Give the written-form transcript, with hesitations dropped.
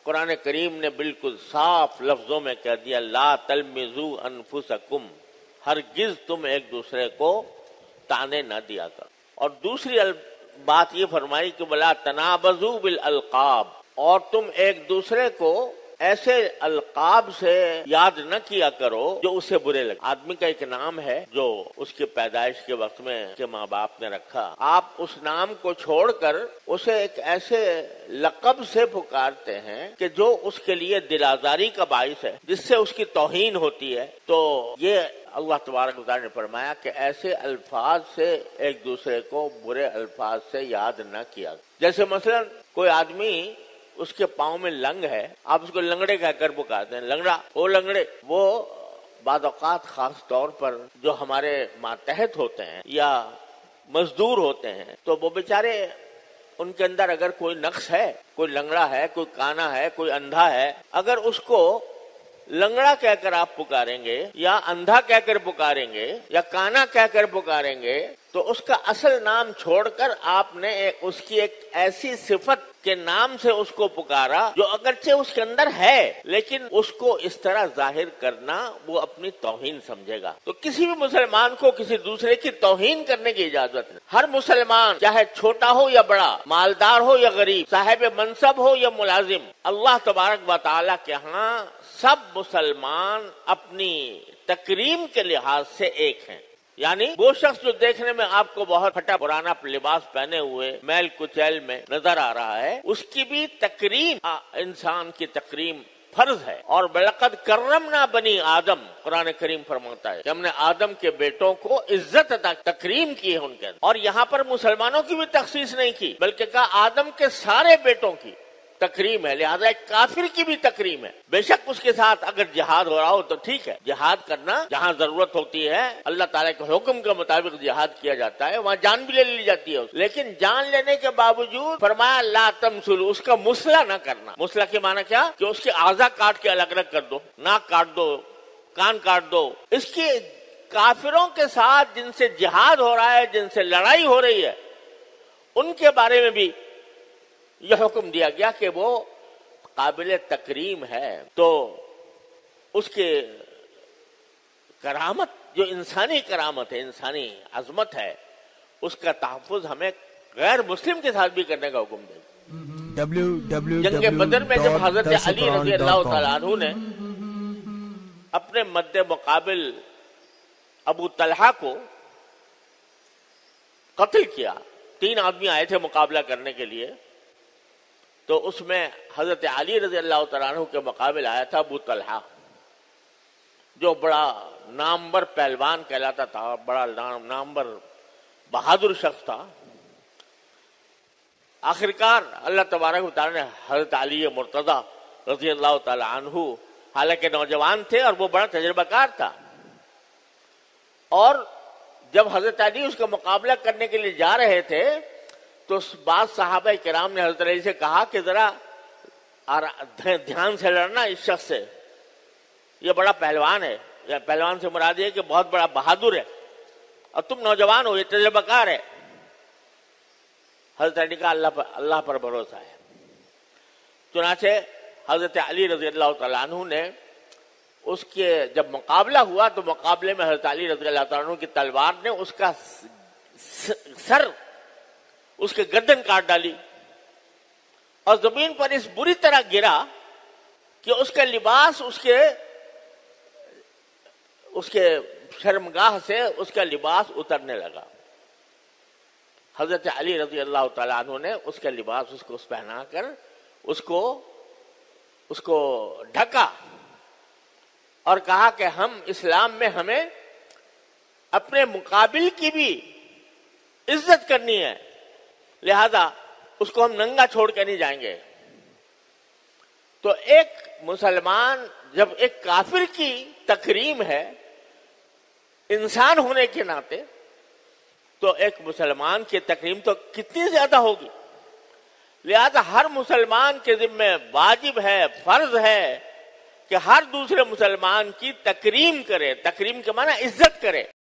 قرآن کریم نے بالکل صاف لفظوں میں کہہ دیا لا تلمزو انفسکم، ہرگز تم ایک دوسرے کو تانے نہ دیا کر. اور دوسری بات یہ فرمائی کہ ولا تنابزوا بالالقاب، اور تم ایک دوسرے کو ایسے القاب سے یاد نہ کیا کرو جو اسے برے لگے. آدمی کا ایک نام ہے جو اس کی پیدائش کے وقت میں اس کے ماں باپ نے رکھا، آپ اس نام کو چھوڑ کر اسے ایک ایسے لقب سے پکارتے ہیں کہ جو اس کے لیے دل آزاری کا باعث ہے، جس سے اس کی توہین ہوتی ہے. تو یہ اللہ تبارک و تعالی نے فرمایا کہ ایسے الفاظ سے ایک دوسرے کو برے الفاظ سے یاد نہ کیا. جیسے مثلا کوئی آدمی اس کے پاؤں میں لنگ ہے، آپ اس کو لنگڑے کہہ کر پکارتے ہیں، لنگڑا، وہ لنگڑے. وہ بعض اوقات خاص طور پر جو ہمارے ماتحت ہوتے ہیں یا مزدور ہوتے ہیں تو وہ بیچارے ان کے اندر اگر کوئی نقص ہے، کوئی لنگڑا ہے، کوئی کانا ہے، کوئی اندھا ہے، اگر اس کو لنگڑا کہہ کر آپ پکاریں گے یا اندھا کہہ کر پکاریں گے یا کانا کہہ کر پکاریں گے تو اس کا اصل نام چھوڑ کر آپ نے اس کی ایک ایسی صفت کے نام سے اس کو پکارا جو اگرچہ اس کے اندر ہے لیکن اس کو اس طرح ظاہر کرنا وہ اپنی توہین سمجھے گا. تو کسی بھی مسلمان کو کسی دوسرے کی توہین کرنے کی اجازت نہیں. ہر مسلمان چاہے چھوٹا ہو یا بڑا، مالدار ہو یا غریب، صاحب منصب ہو یا ملازم، اللہ تبارک و تعالیٰ کے ہاں سب مسلمان اپنی تکریم کے لحاظ سے ایک ہیں. یعنی وہ شخص جو دیکھنے میں آپ کو بہت پھٹا پرانا لباس پہنے ہوئے میل کچیل میں نظر آ رہا ہے، اس کی بھی تکریم، انسان کی تکریم فرض ہے. اور وَلَقَدْ كَرَّمْنَا بَنِي آدم، قرآن کریم فرماتا ہے کہ ہم نے آدم کے بیٹوں کو عزت عطا، تکریم کی ہے ان کے اندر. اور یہاں پر مسلمانوں کی بھی تخصیص نہیں کی بلکہ کہا آدم کے سارے بیٹوں کی تکریم ہے، لہذا ایک کافر کی بھی تکریم ہے. بے شک اس کے ساتھ اگر جہاد ہو رہا ہو تو ٹھیک ہے، جہاد کرنا جہاں ضرورت ہوتی ہے اللہ تعالیٰ کے حکم کے مطابق جہاد کیا جاتا ہے، وہاں جان بھی لے لی جاتی ہے. لیکن جان لینے کے باوجود فرمایا لا تمثلوا، اس کا مسئلہ نہ کرنا. مسئلہ کے معنی کیا کہ اس کے اعضاء کاٹ کے الگ الگ کر دو، ناک کاٹ دو، کان کاٹ دو. اس کی کافروں کے ساتھ جن سے جہاد ہو رہا ہے، جن سے لڑائی ہو رہی ہے، ان کے بارے میں بھی یہ حکم دیا گیا کہ وہ قابل تکریم ہے. تو اس کے کرامت، جو انسانی کرامت ہے، انسانی عظمت ہے، اس کا تحفظ ہمیں غیر مسلم کے ساتھ بھی کرنے کا حکم دے. جنگ بدر میں جب حضرت علی رضی اللہ تعالیٰ عنہ نے اپنے مد مقابل ابو طلحہ کو قتل کیا، 3 آدمی آئے تھے مقابلہ کرنے کے لیے، تو اس میں حضرت علی رضی اللہ تعالیٰ عنہ کے مقابل آیا تھا ابو طلحہ، جو بڑا نامور پہلوان کہلاتا تھا، بڑا نامور بہادر شخص تھا. آخرکار اللہ تبارک و تعالیٰ نے حضرت علی مرتضی رضی اللہ تعالیٰ عنہ، حالانکہ نوجوان تھے اور وہ بڑا تجربہ کار تھا، اور جب حضرت علی اس کا مقابلہ کرنے کے لیے جا رہے تھے تو بعض صحابہ کرام نے حضرت علی سے کہا کہ ذرا دھیان سے لڑنا اس شخص سے، یہ بڑا پہلوان ہے. یا پہلوان سے مراد یہ کہ بہت بڑا بہادر ہے، اور تم نوجوان ہو، یہ تجربہ کار ہے. حضرت علی کا اللہ پر بھروسہ ہے. چنانچہ حضرت علی رضی اللہ تعالیٰ عنہ نے اس کے جب مقابلہ ہوا تو مقابلے میں حضرت علی رضی اللہ تعالیٰ عنہ کی تلوار نے اس کا سر، اس کے گردن کاٹ ڈالی اور زمین پر اس بری طرح گرا کہ اس کا لباس اس کے شرمگاہ سے اس کا لباس اترنے لگا. حضرت علی رضی اللہ تعالیٰ عنہ نے اس کا لباس اس کو پہنا کر اس کو ڈھکا اور کہا کہ ہم اسلام میں ہمیں اپنے مقابل کی بھی عزت کرنی ہے، لہذا اس کو ہم ننگا چھوڑ کے نہیں جائیں گے. تو ایک مسلمان جب ایک کافر کی تکریم ہے انسان ہونے کے ناطے، تو ایک مسلمان کی تکریم تو کتنی زیادہ ہوگی. لہذا ہر مسلمان کے ذمہ واجب ہے، فرض ہے کہ ہر دوسرے مسلمان کی تکریم کرے. تکریم کے معنی عزت کرے.